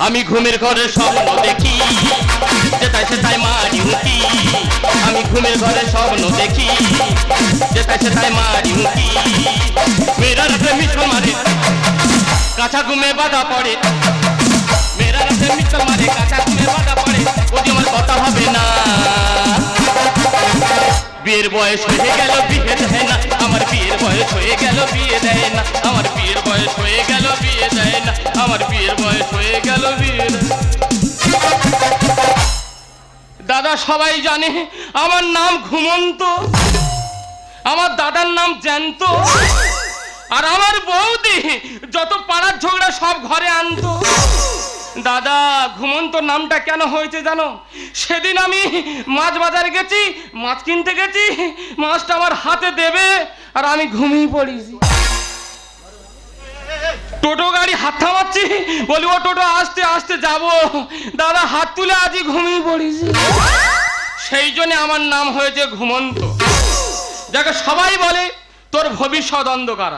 আমি ঘুমের ঘরে স্বপ্ন দেখি যেটাই সেটাই মারি উঁকি আমি ঘুমের ঘরে স্বপ্ন দেখি যেটাই সেটাই মারি উঁকি মেয়েরা রাতে মিশন মারে কাঁচা ঘুমে বাধা পড়ে মেয়েরা রাতে মিশন মারে কাঁচা ঘুমে বাধা পড়ে ওদি আমার কথা হবে না বিয়ের বয়স হয়ে গেল বিয়ে দেয় না আমার বিয়ের বয়স হয়ে গেল বিয়ে দেয় না আমার বিয়ের বয়স হয়ে গেল বিয়ে দেয় না আমার বিয়ের বয়স হয়ে গেল বিয়ে দাদা সবাই জানে আমার নাম ঘুমন্ত আমার দাদার নাম জ্যান্ত আর আমার বৌদি যত পাড়ার ঝগড়া সব ঘরে আনতো দাদা ঘুমন্ত নামটা কেন হয়েছে জানো সেদিন আমি মাছ বাজারে গেছি মাছ কিনতে গেছি মাছটা আমার হাতে দেবে আর আমি ঘুমিয়ে পড়েছি টোটো গাড়ি হাত থামাচ্ছি বলি ও টোটো আস্তে আস্তে যাবো দাদা হাত তুলে আজই ঘুমিয়ে পড়েছি সেই জন্য আমার নাম হয়েছে ঘুমন্ত যাকে সবাই বলে তোর ভবিষ্যৎ অন্ধকার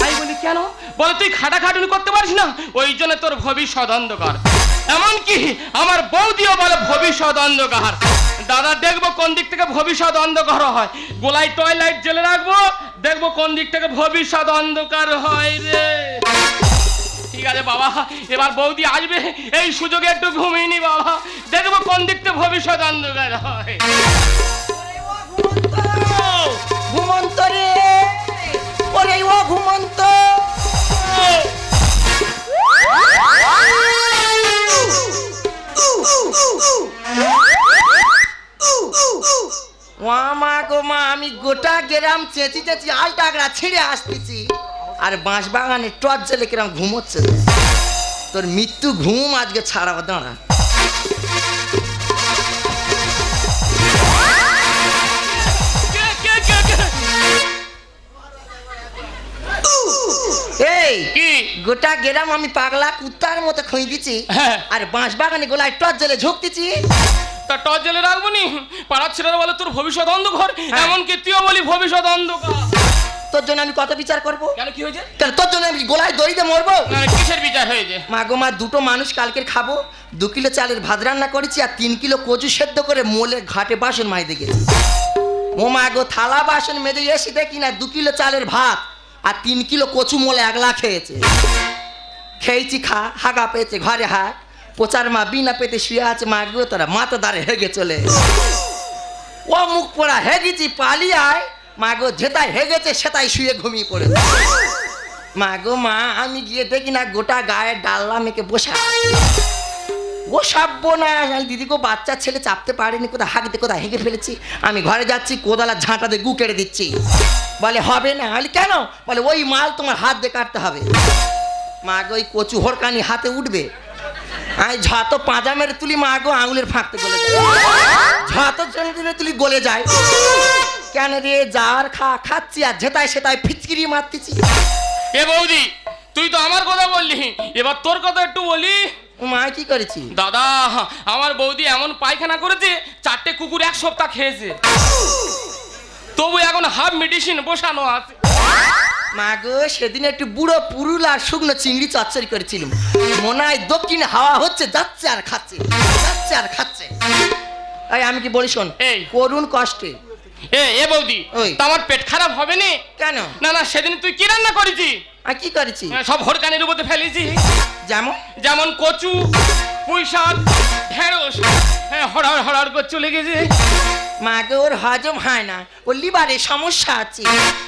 তাই বলি কেন বলে তুই খাটাখাটুনি করতে পারিস না ওই জন্য তোর ভবিষ্যৎ অন্ধকার এমনকি আমার বৌদিও বলে ভবিষ্যৎ অন্ধকার দাদা দেখবো কোন দিক থেকে ভবিষ্যৎ অন্ধকার হয় গোলায় টয়লাইট জ্বেলে রাখবো দেখবো কোন দিক থেকে ভবিষ্যৎ অন্ধকার হয় রে ঠিক আছে বাবা এবার বৌদি আসবে এই সুযোগে একটু ঘুমিয়ে নি বাবা দেখবো কোন দিক থেকে ভবিষ্যৎ অন্ধকার হয় ঘুমন্ত রে ওরে ও ঘুমন্ত মা গো মা আমি গোটা গ্রাম চেঁচি চেঁচি আলটাগড়া ছিঁড়ে আসতেছি আর বাঁশ বাগানে টর্চ জ্বেলে কিরম ঘুমোচ্ছে তোর মৃত্যু ঘুম আজকে ছাড়াবো দাঁড়া এই কি গোটা গ্রাম আমি পাগলা কুত্তার মতো খুঁই দিচ্ছি আর বাঁশ বাগানে গোলায় টর্চ জ্বেলে ঝুঁকতেছি তা টর্চ জ্বেলে রাখবো নি পাড়ার ছেলেরা বলে তোর ভবিষ্যৎ অন্ধকার এমনকি তুইও বলি ভবিষ্যৎ অন্ধকার তোর জন্য আমি কত বিচার করবো কেন কি হয়েছে তাহলে তোর জন্য আমি গোলায় দড়িতে মরবো কিসের বিচার হয়েছে মা গো মা দুটো মানুষ কালকের খাবো 2 কিলো চালের ভাত রান্না করেছি আর 3 কিলো কচু সেদ্ধ করে মোলের ঘাটে বাসন মাই দেখেছি ও মা গো থালা বাসন মেজে এসে দেখি না 2 কিলো চালের ভাত আর 3 কিলো কচু মোলে 1 লাখ খেয়েছে খেয়েছি হাগা পেয়েছে ঘরে হাগ পোচার মা বিনা পেতে শুয়ে আছে মা গো তোরা মাথা দাঁড়ে হেগে চলে ও মুখ পোড়া হেগেছি পালিয়ে আয় মা গো যেটাই হেগেছে সেটাই শুয়ে ঘুমিয়ে পড়েছে মা গো মা আমি গিয়ে দেখি না গোটা গায়ে ডাল্লা মেখে বসাবো না দিদি গো বাচ্চা ছেলে চাপতে পারেনি কোথায় হাগতে কোথায় হেগে ফেলেছি আমি ঘরে যাচ্ছি কোদালা ঝাঁটা দিয়ে গু কেটে দিচ্ছি বলে হবে না বলে কেন বলে ওই মাল তোমার হাত দিয়ে কাটতে হবে মা গো ওই কচু হরকানি হাতে উঠবে আমি ঝাঁত পাঁজা মেরে তুলি মা গো আঙুলের ফাঁকতে গলে যায় ঝাঁত তুলি গলে যায় কেন রে যার খাচ্ছি আর যেটাই সেটাই ফিচকিরি মারতেছি এ বৌদি তুই তো আমার কথা বললি এবার তোর কথা একটু বলি মা কি করেছি দাদা আমার বৌদি এমন পায়খানা করেছে 4টে কুকুর 1 সপ্তাহ খেয়েছে তবু এখন হাফ মেডিসিন বসানো আছে মা গো সেদিন একটু বুড়ো পুরুল আর শুকনো চিংড়ি চচ্চড়ি করেছিলাম মনে হয় দক্ষিণে হাওয়া হচ্ছে যাচ্ছে আর খাচ্ছে এই আমি কি বলি শোন এই করুণ কষ্টে এ বৌদি তো আমার পেট খারাপ হবে না কেন না না সেদিন তুই কি রান্না করেছি আর কি করেছি সব হরকানির উপরে ফেলেছি যেমন কচু পুঁই শাক ঢেঁড়স হড়ার হড়ার করে চলে গেছে মা গো ওর হজম হয় না ওর লিভারে সমস্যা আছে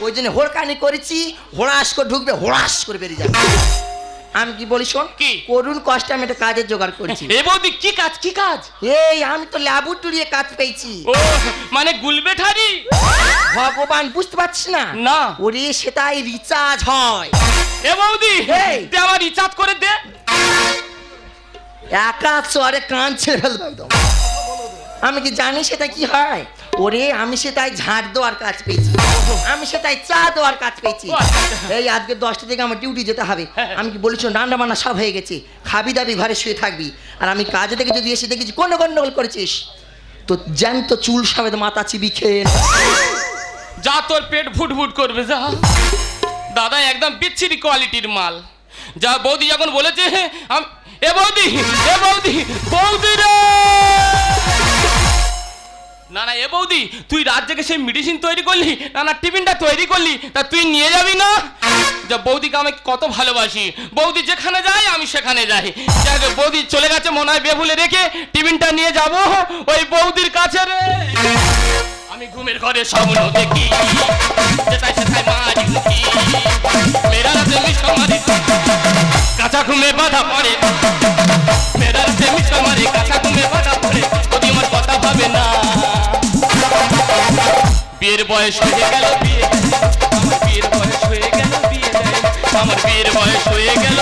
ওই জন্য হরকানি করেছি হড়াস করে ঢুকবে হড়াস করে বেরিয়ে যাবে আমি কি বলি শোন কি করুণ কষ্টে আমি একটা কাজের জোগাড় করেছি এ বৌদি কি কাজ এই আমি তো ল্যাবরেটরিতে কাজ পেয়েছি ও মানে গুলবেঠারি ভগবান বুঝতে পারছিস না না ওরে সেটাই রিচার্জ হয় এ বৌদি দে আমার রিচার্জ করে দে একা চরে কান ছেড়ে ফেলবে একদম আমি কি জানি সেটা কি হয় ওরে আমি সেটাই ঝাঁট দেওয়ার কাজ পেয়েছি আমি সেটাই চা দেওয়ার কাজ পেয়েছি এই আজকে 10টা থেকে আমার ডিউটি যেতে হবে আমি কি বলেছি রান্না বান্না সব হয়ে গেছে খাবি দাবি ঘরে শুয়ে থাকবি আর আমি কাজে থেকে যদি এসে দেখেছি কোনো গন্ডগোল করেছিস তো জ্যান্ত চুল সমেত মাথা চিবি খেয়ে যা তোর পেট ফুটফুট করবে যা দাদা একদম বিচ্ছিরি কোয়ালিটির মাল যা বৌদি যখন বলেছে এ বৌদি বৌদি রে না না এ বৌদি তুই রাত জেগে সেই মেডিসিন তৈরি করলি না টিফিনটা তৈরি করলি তা তুই নিয়ে যাবি না যা বৌদিকে আমি কত ভালোবাসি বৌদি যেখানে যায় আমি সেখানে যাই বৌদি চলে গেছে মনে হয় বেভুলে রেখে টিফিনটা নিয়ে যাব ওই বৌদির কাছে রে আমি ঘুমের ঘরে স্বপ্ন দেখি যেটাই সেটাই মারি মুখি মেরা রাতে মিষ্টা মারি কাঁচা ঘুমে বাধা পড়ে মেরা রাতে মিষ্টা মারি কাঁচা ঘুমে বাধা পড়ে যদি আমার কথা ভাবে না বিয়ের বয়স হয়ে গেল বিয়ে আমার বিয়ের বয়স হয়ে গেল বিয়ে আমার বিয়ের বয়স হয়ে গেল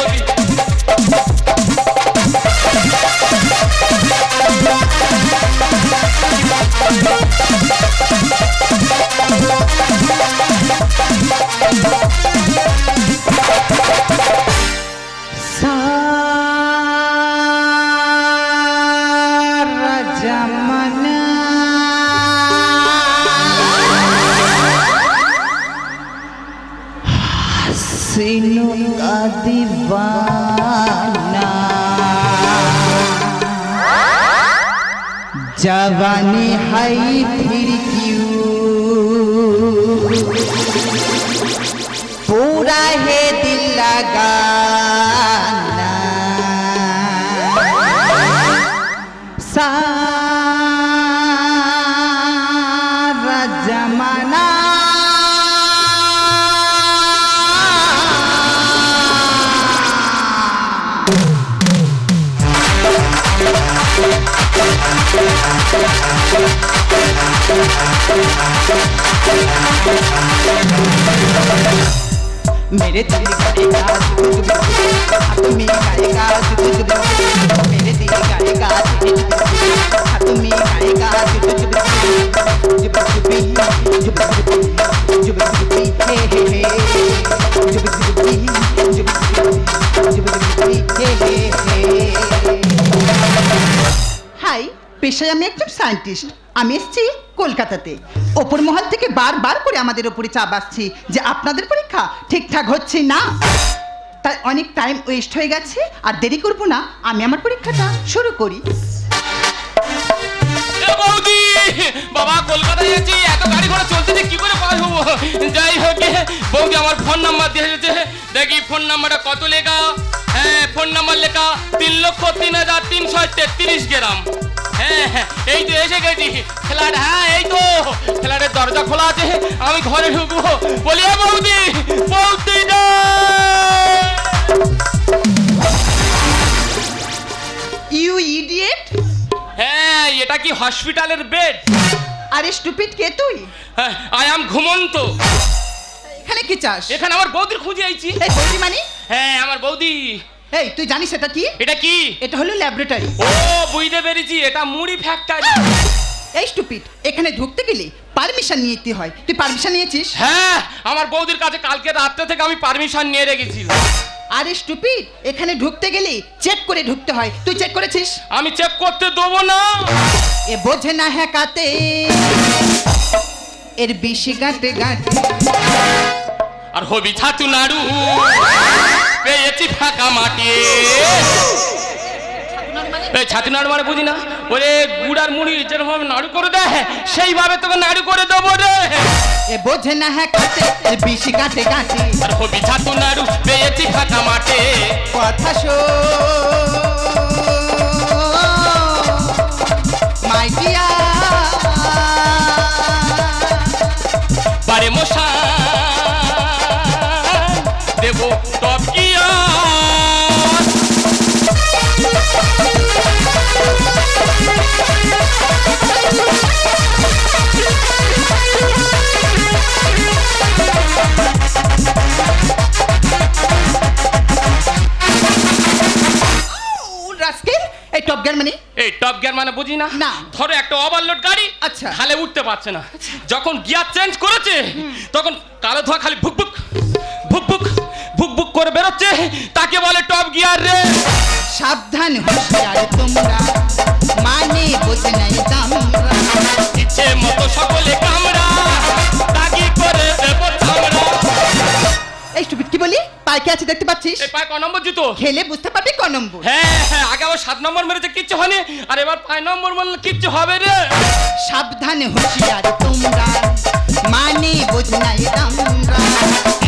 दीवाना जवानी है फिर क्यों पूरा है दिल लगाना सारा जमाना मेरे दिल गाएगा तुम्हें गाएगा मेरे दिल गाएगा तुम्हें गाएगा हाय पेशाय আমি একজন সায়েন্টিস্ট আমি এসেছি কলকাতাতে ওপর মহল থেকে বারবার করে আমাদের উপরে চাপ আসছে যে আপনাদের পরীক্ষা ঠিকঠাক হচ্ছে না তাই অনেক টাইম ওয়েস্ট হয়ে গেছে আর দেরি করব না আমি আমার পরীক্ষাটা শুরু করি এ বৌদি বাবা কলকাতায় যাচ্ছি এত গাড়ি ঘোড়া চলছে যে কি করে পার হবো যাই হোক বৌদি আমার ফোন নাম্বার দিয়ে এসেছে দেখি ফোন নাম্বারটা কত লেখা হ্যাঁ ফোন নাম্বার লেখা 3,03,333 গ্রাম হ্যাঁ এই তো এসে গেছি ফ্ল্যাট হ্যাঁ এই তো ফ্ল্যাটের দরজা খোলা আছে আমি ঘরে ঢুকবো বলি বৌদি বৌদি ইউ ইডিয়েট হ্যাঁ এটা কি হসপিটালের বেড আরে স্টুপিড কে তুই আই অ্যাম ঘুমন্ত এখানে কি চাস এখানে আমার বৌদির খুঁজে আইছি এই বৌদি মানে হ্যাঁ আমার বৌদি এই তুই জানিস এটা কি এটা কি এটা হলো ল্যাবরেটরি ও বুঝতে পেরেছি এটা মুড়ি ফ্যাক্টরি এই স্টুপিড এখানে ঢুকতে গেলে পারমিশন নিতে হয় তুই পারমিশন নিয়েছিস হ্যাঁ আমার বৌদির কাছে কালকে রাত্রে থেকে আমি পারমিশন নিয়ে রেখেছিলাম আরে স্টুপিড এখানে ঢুকতে গেলে চেক করে ঢুকতে হয় তুই চেক করেছিস আমি চেক করতে দেবো না এ বোঝে না হ্যাঁ কাতে এর বেশি গাঁটে গাঁটে আর হবি ছাতু নাড়ু পেয়েছি ফাঁকা মাটি ছাতু নাড়ু মানে বুঝি না ওরে গুড়ার মুড়ি যেরকম নাড়ু করে দেয় সেইভাবে তোকে নাড়ু করে দেবো রে এ বোঝে না হ্যাঁ কাতে এর বেশি গাঁটে গাঁটে আর হবি ছাতু নাড়ু পেয়েছি ফাঁকা মাঠে কথা শো মাই ডিয়ার বারে মশা দেবো টপ গিয়া এই টপ গিয়ার মানে এই টপ গিয়ার মানে বুঝি না না ধরো একটা ওভারলোড গাড়ি আচ্ছা ঢালে উঠতে পারছে না যখন গিয়ার চেঞ্জ করেছে তখন কালো ধোঁয়া খালি ভুক ভুক ভুক ভুক ভুক ভুক করে বেরোচ্ছে তাকে বলে টপ গিয়ার রে সাবধান হুঁশিয়ার তোমরা মানে বোঝে নাই দামরা ইচ্ছে মতো সকলে কামড়া তাগি করে দেব চামড়া এই স্টুপিড কি বলি পায়ে কি আছে দেখতে পাচ্ছিস? এই পায়ে ক নম্বর জুতো? খেলে বুঝতে পারবি ক নম্বর। হ্যাঁ হ্যাঁ, আগে আবার 7 নম্বর মেরেছে, কিচ্ছু হয়নি, আর এবার 5 নম্বর বললে কিচ্ছু হবে রে। সাবধানে হুঁশিয়ার তোমরা, মানে বোঝ নাই আমরা।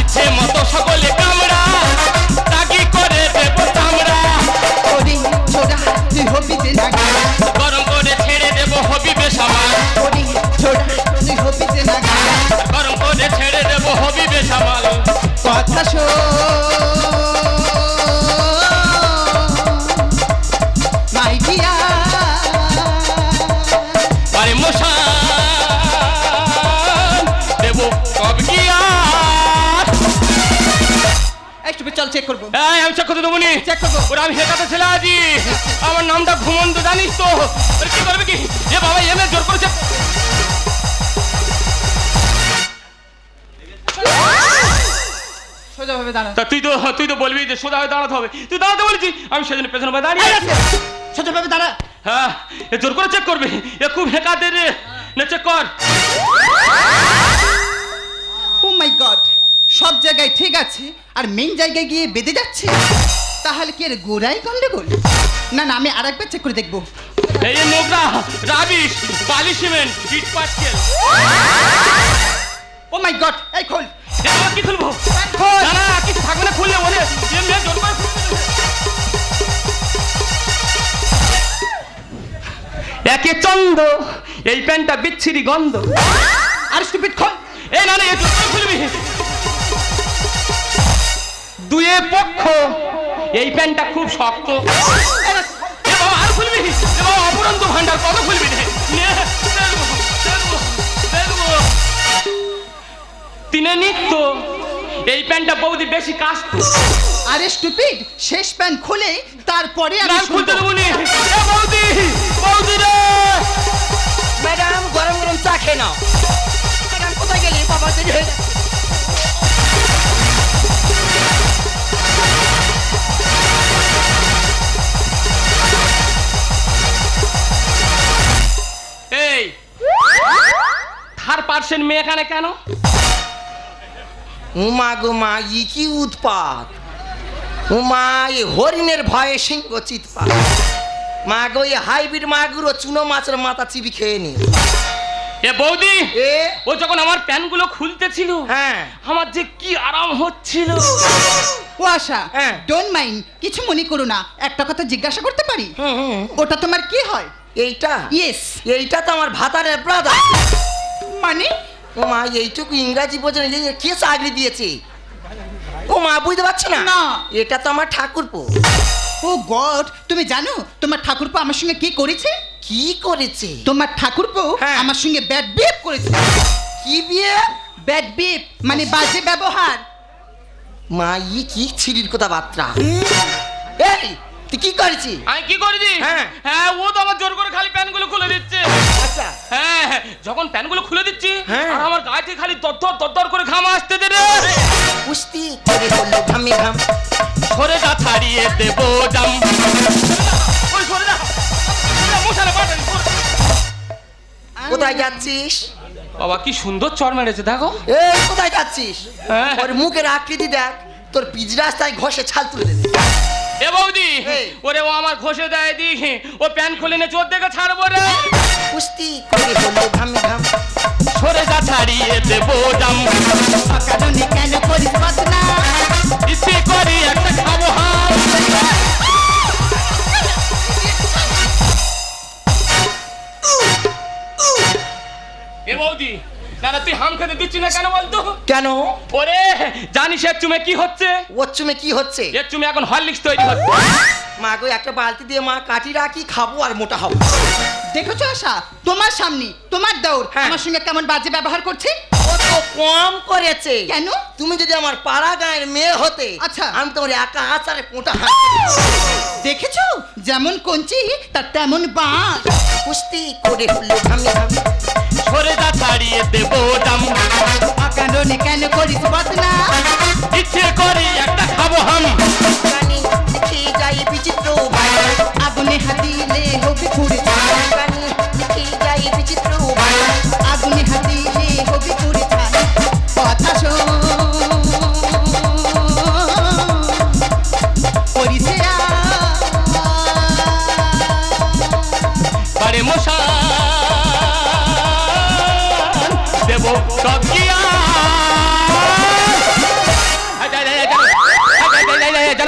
ইচ্ছে মতো সকলে কামড়া, তাকি করে দেবো চামড়া। ওরে ছোড়া তুই হবি যে নাগা, গরম করে ছেড়ে দেবো হবি বেসামাল। ওরে ছোড়া তুই হবি যে নাগা, গরম করে ছেড়ে দেবো হবি বেসামাল। কথা শোন মাই ডিয়ার। আরে মশান দেবো কব কি আর। একটু চল চেক করবো। এই আমি চেক করতে দেবো নি। চেক করবো। ওরা আমি হেকাতে ছেলে আছি, আমার নামটা ঘুমন্ত জানিস তো। ওরে কি করবে কি এ বাবা, এমএ জোর করেছে। সোজা ভাবে দাঁড়া। তা তুই তো বলবি যে সোজা হয়ে দাঁড়াতে হবে, তুই দাঁড়াতে বলেছি, আমি সেজন্য পেছনে ভাবে দাঁড়িয়ে আছি। সোজা ভাবে দাঁড়া। হ্যাঁ, এ জোর করে চেক করবে, এ খুব হেকাতে রে। না চেক কর। ও মাই গড, সব জায়গায় ঠিক আছে আর মেইন জায়গায় গিয়ে বেঁধে যাচ্ছে, তাহলে কি এর গোড়াই গন্ডগোল? না না, আমি আরেকবার চেক করে দেখবো। এই নোংরা রাবিশ বালি সিমেন্ট ইট পাটকেল। ও মাই গড, এই খোল। এবার কি খুলবো? খোল। না না, কিছু থাকবে না খুললে বলে এমনি জোর করে একে চন্দ, এই প্যান্টটা বিচ্ছিরি গন্ধ। আর স্টুপিড খোল। এই না না, এ জোর করে খুলবি। দুয়ে পক্ষ, এই প্যান্টটা খুব শক্ত। এ বাবা আর খুলবি? এ বাবা অপরন্ত ভান্ডার, কত খুলবি রে? তিনে নিত্য, এই প্যান্টটা বৌদি বেশি কাস্ত। আরে স্টুপিড, শেষ প্যান্ট খুলে তারপরে আমি আমি খুলতে দেবো নি। এ বৌদি, বৌদি রে। ম্যাডাম গরম গরম চা খেয়ে নাও। ম্যাডাম কোথায় গেলি? বাবা দেরি হয়ে যাচ্ছে। এই থার পার্সেন্ট মেয়ে এখানে কেন? উমা গো মা, ই কি উৎপাত! উমা, এ হরিণের ভয়ে সিংহ চিৎপাত। মা গো, এ হাইব্রিড মাগুর ও চুনো মাছের মাথা চিবি খেয়ে নি। এ বৌদি, এ ও যখন আমার প্যান্টগুলো খুলতেছিল, হ্যাঁ আমার যে কি আরাম হচ্ছিল। ও আশা, হ্যাঁ। ডোন্ট মাইন্ড, কিছু মনে করো না, একটা কথা জিজ্ঞাসা করতে পারি? ওটা তোমার কি হয়? এইটা? ইয়েস। এইটা তো আমার ভাতারের ব্রাদার। মানে? ও মা, এইটুকু ইংরাজি বোঝে না, এই কে চাকরি দিয়েছে? ও মা, বুঝতে পারছো না? না। এটা তো আমার ঠাকুরপো। ও গড, তুমি জানো তোমার ঠাকুরপো আমার সঙ্গে কি করেছে? কি করেছে? তোমার ঠাকুরপো হ্যাঁ। আমার সঙ্গে ব্যাড বিহেভ করেছে। কি বিয়ে? ব্যাড বিহেভ মানে বাজে ব্যবহার। মা, ই কি ছিরির কথা বার্তা! এই তুই কি করেছিস? আমি কি করেছি? হ্যাঁ। হ্যাঁ, ও তো আমার জোর করে খালি প্যান্টগুলো খুলে দিচ্ছে। আচ্ছা, হ্যাঁ হ্যাঁ, যখন প্যান্টগুলো খুলে দিচ্ছি, হ্যাঁ। আর আমার গায়ে থেকে খালি দরদর করে ঘাম আসতে দে রে। কুস্তি করে বললো ঘামে ঘাম। সরে যা, ছাড়িয়ে দেবো জাম। ওই সরে যা, মশালে পাঠান। কোথায় যাচ্ছিস? বাবা কি সুন্দর চড় মেরেছে দেখো। এই কোথায় যাচ্ছিস? হ্যাঁ। ওর মুখের আকৃতি দেখ, তোর পিচ রাস্তায় ঘষে ছাল তুলে দেবে। এ বৌদি, এই। ওরে ও আমার ঘষে দেয় দি, ও প্যান্ট খুলে নে চোর দেখে ছাড়বো রে। কুস্তি করে বললো ঘামে ঘাম। সরে যা, ছাড়িয়ে দেবো জাম। কারণে কেন করিস বদনা? ইচ্ছে করি একটা খাবো হাম। এ বৌদি, না না তুই হাম খেতে দিচ্ছি না কেন বলতো? কেন? ওরে জানিস এর চুমে কি হচ্ছে? ওর চুমে কি হচ্ছে? এর চুমে এখন হরলিক্স তৈরি হচ্ছে। মা গো, একটা বালতি দিয়ে মা কাটি রাখি, খাবো আর মোটা হবো। দেখেছো আশা, তোমার সামনে তোমার দৌড় হ্যাঁ। আমার সঙ্গে কেমন বাজে ব্যবহার করছে? ও তো কম করেছে। কেন? তুমি যদি আমার পাড়া গাঁয়ের মেয়ে হতে, আচ্ছা। আমি তোমার একা আচারে পোঁটা। দেখেছো, যেমন কঞ্চি তার তেমন বাঁশ। কুস্তি করে হলো ঘামে ঘাম। সরে যা, ছাড়িয়ে দেবো জাম। কারণে কেন করিস বদনা? ইচ্ছে করি একটা খাবো হাম। গানি দেখে যাই বিচিত্র ভাই। আগুনে হাতিলে হবে পুড়ে ছাই। গানি দেখে যাই বিচিত্র ভাই। আগুনে হাতিলে হবে পুড়ে ছাই। কথা শোন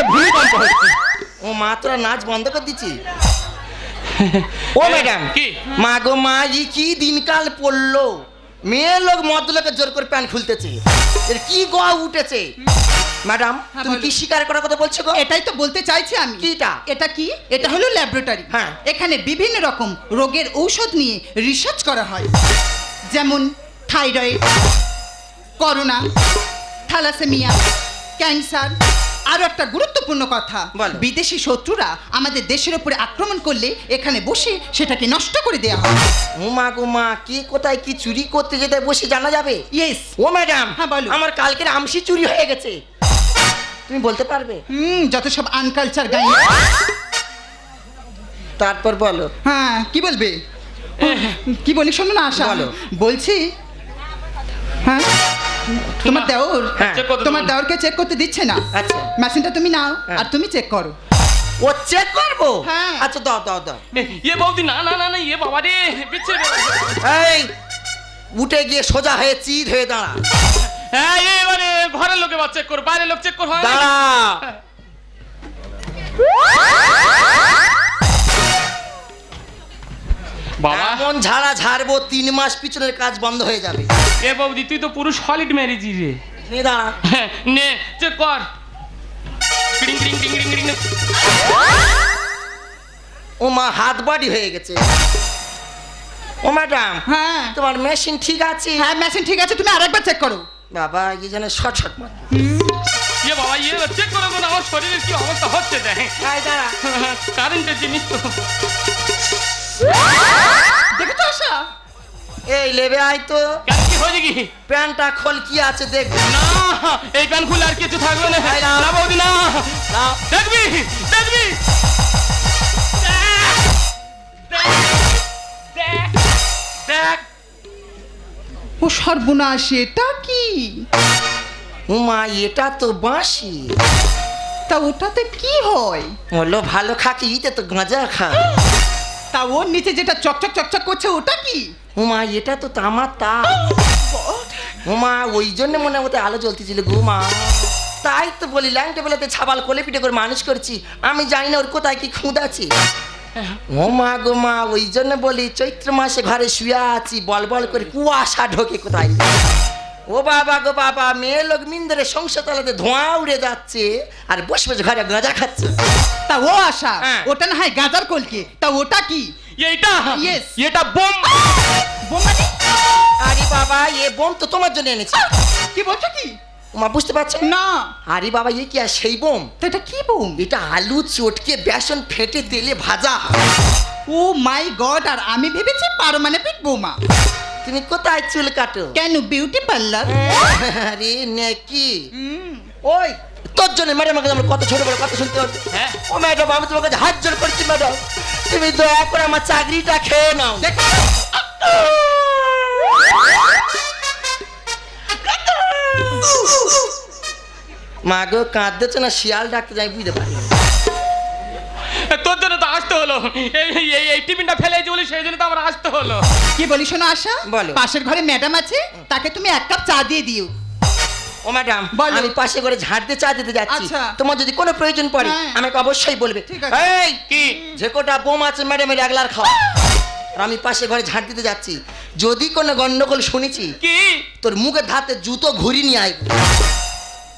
এখানে ভূমিকম্প হচ্ছে। ও মা তোরা নাচ বন্ধ করে দিচ্ছি। ও ম্যাডাম, কি? মা গো মা, ই কি দিনকাল পড়লো, মেয়ে লোক মদ্যলোকে জোর করে প্যান্ট খুলতেছে, এর কি গোয়া উঠেছে? ম্যাডাম, হ্যাঁ, তুমি বলো। কি স্বীকার করার কথা বলছো গো? এটাই তো বলতে চাইছি আমি। কিটা? এটা কি? এটা হলো ল্যাবরেটরি। হ্যাঁ। এখানে বিভিন্ন রকম রোগের ঔষধ নিয়ে রিসার্চ করা হয়, যেমন থাইরয়েড, করোনা, থ্যালাসেমিয়া, ক্যান্সার। আরও একটা গুরুত্বপূর্ণ কথা, বলো। বিদেশি শত্রুরা আমাদের দেশের উপরে আক্রমণ করলে এখানে বসে সেটাকে নষ্ট করে দেওয়া হয়। ও মা গো মা, কে কোথায় কি চুরি করতে যেতে বসে জানা যাবে? ইয়েস। ও ম্যাডাম, হ্যাঁ, বলো। আমার কালকের আমসি চুরি হয়ে গেছে, তুমি বলতে পারবে? যত সব আনকালচার গাইয়ে। তারপর বলো। হ্যাঁ, কি বলবে? কি বলি শোনো না আশা, বলো। বলছি হ্যাঁ তোমার দেওর, হ্যাঁ। চেক করতে তোমার বলুন। দেওরকে চেক করতে দিচ্ছে না। আচ্ছা। মেশিনটা তুমি নাও হ্যাঁ। আর তুমি চেক করো। ও চেক করবো? হ্যাঁ। আচ্ছা দাও দাও দাও। ইয়ে বৌদি, না না না না, ইয়ে বাবা রে, বিচ্ছে রে। এই উঠে গিয়ে সোজা হয়ে চিত হয়ে দাঁড়া। হ্যাঁ, এবারে ঘরের লোকে বা চেক করো, বাইরের লোক চেক করো, হয় না? দাঁড়া। বাবা, এমন ঝাড়া ঝাড়বো 3 মাস পিছনের কাজ বন্ধ হয়ে যাবে। এ বৌদি, তুই তো পুরো সলিড মেরেছি রে। নে দাঁড়া। হ্যাঁ, নে চেক কর। টিং টিং টিং টিং টিং। ও মা, হাত বাড়ি হয়ে গেছে। ও ম্যাডাম, হ্যাঁ তোমার মেশিন ঠিক আছে? হ্যাঁ মেশিন ঠিক আছে, তুমি আরেকবার চেক করো। বাবা, এই যেন শর্ট শর্ট মার। ইয়ে বাবা, ইয়ে চেক করো না, আমার শরীরের কি অবস্থা হচ্ছে দেখ। এই দাঁড়া। কারেন্টের জিনিস তো। দেখো তো আশা, এই লেবে আয় তো, কেন, কি হয়েছে কি? প্যান্টটা খোল, কি আছে দেখ। না, এই প্যান খুলে আর কিছু থাকবে না। এই নাও। না বৌদি, না। নাও। দেখবি দেখবি। দেখ, দেখ, দেখ। ও সর্বনাশ, এটা কি? ও মা, এটা তো বাঁশি। তা ওটাতে কি হয়? বললো ভালো খাকি, ইতে তো গাঁজা খা। তা ওর নিচে যেটা চকচক চকচক করছে ওটা কি? ও মা, এটা তো তামার তার। ও মা, ওই জন্য মনে হতে আলো জ্বলতেছিল গো মা। তাই তো বলি, ল্যাংটে বেলাতে ছাবাল কোলে পিঠে করে মানুষ করছি, আমি জানি না ওর কোথায় কি খুঁদ আছে। ও মা গো মা, ওই জন্য বলি চৈত্র মাসে ঘরে শুয়ে আছি, বল বল করে কুয়াশা ঢোকে কোথায়। ও বাবা গো বাবা, মেয়ে লোক মিন্দরে সংসার তলাতে ধোঁয়া উড়ে যাচ্ছে আর বসে বসে ঘরে গাঁজা খাচ্ছে। তা ও আশা, হ্যাঁ। ওটা না হয় গাজার কলকে, তা ওটা কি? এইটা, Yes. এটা বোম। বোমানি? আরে বাবা, এ বোম তো তোমার জন্য এনেছি। কি বলছো কি? মা বুঝতে পারছো না। আরে বাবা, এ কি আর সেই বোম? তা এটা কি বোম? এটা আলু চটকে বেসন ফেটে তেলে ভাজা হয়। ও মাই গড, আর আমি ভেবেছি পারমাণবিক বোমা। তুমি কোথায় চুল কাটো? কেন, বিউটি পার্লার? আরে নেকি, ওই তোর জন্য ম্যাডাম আমাকে আমার কত ছোট বড় কথা শুনতে হচ্ছে। হ্যাঁ। ও ম্যাডাম, আমি তোমার কাছে হাত জোর করছি ম্যাডাম, তুমি দয়া করে আমার চাকরিটা খেয়ে নাও। দেখো, মা গো, কাঁদতেছে না, শিয়াল ডাকতে যাই বুঝতে পারি। তোর জন্য তো আসতে হলো, এই টিফিনটা ফেলেছি বলি, সেই জন্য তো আমার আসতে হলো। কি বলি শোনো আশা, বলো। পাশের ঘরে ম্যাডাম আছে, তাকে তুমি 1 কাপ চা দিয়ে দিও। ও ম্যাডাম, বলো। আমি পাশে করে ঝাড়তে চা দিতে যাচ্ছি, আচ্ছা। তোমার যদি কোনো প্রয়োজন পড়ে হ্যাঁ। আমাকে অবশ্যই বলবে। ঠিক আছে। এই কি? যে কোটা বোম আছে ম্যাডামের একলার খাওয়া, আর আমি পাশে ঘরে ঝাড় দিতে যাচ্ছি, যদি কোনো গন্ডগোল শুনেছি কি? তোর মুখের ধাতে জুতো ঘুরি নিয়ে আয়।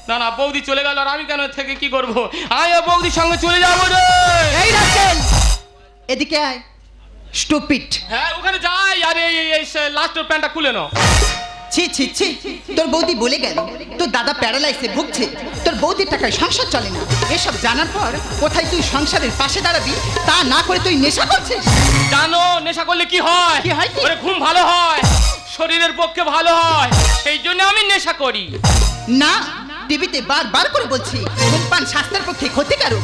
না না, বৌদি চলে গেল আর আমি কেন থেকে কি করবো? আমিও বৌদির সঙ্গে চলে যাবো রে। এই রাস্কেল, এদিকে আয়। স্টুপিড। হ্যাঁ, ওখানে যাই। আরে এই লাস্টের প্যান্টটা খুলে নাও। ছি ছি ছি, তোর বৌদি বলে গেল তোর দাদা প্যারালাইসে ভুগছে, তোর বৌদির টাকায় সংসার চলে না। এসব জানার পর কোথায় তুই সংসারের পাশে দাঁড়াবি, তা না করে তুই নেশা করছিস। জানো নেশা করলে কি হয়? কি হয় কি? ওরে ঘুম ভালো হয়, শরীরের পক্ষে ভালো হয়, সেই জন্য আমি নেশা করি। না, টিভিতে বারবার করে বলছি ধূমপান স্বাস্থ্যের পক্ষে ক্ষতিকারক।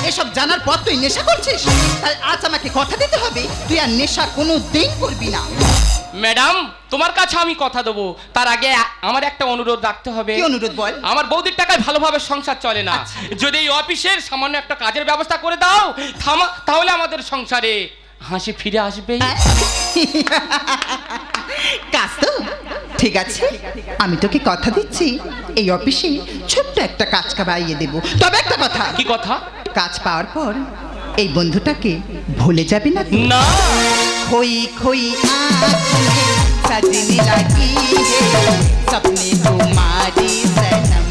এসব জানার পর তুই নেশা করছিস, তাই আজ আমাকে কথা দিতে হবে তুই আর নেশা কোনো দিন করবি না। ম্যাডাম, তোমার কাছে আমি কথা দেবো, তার আগে আমার একটা অনুরোধ রাখতে হবে। কি অনুরোধ বল? আমার বৌদির টাকায় ভালোভাবে সংসার চলে না, যদি এই অফিসের সামান্য একটা কাজের ব্যবস্থা করে দাও, তাহলে আমাদের সংসারে হাসি ফিরে আসবে। কাজ তো ঠিক আছে, আমি তোকে কথা দিচ্ছি এই অফিসে ছোট্ট একটা কাজ বাড়িয়ে দেব। তবে একটা কথা। কি কথা? কাজ পাওয়ার পর এই বন্ধুটাকে ভুলে যাবি না তো? না। खोई खोई आँखों में सजने लगी है सपने तुम्हारी सनम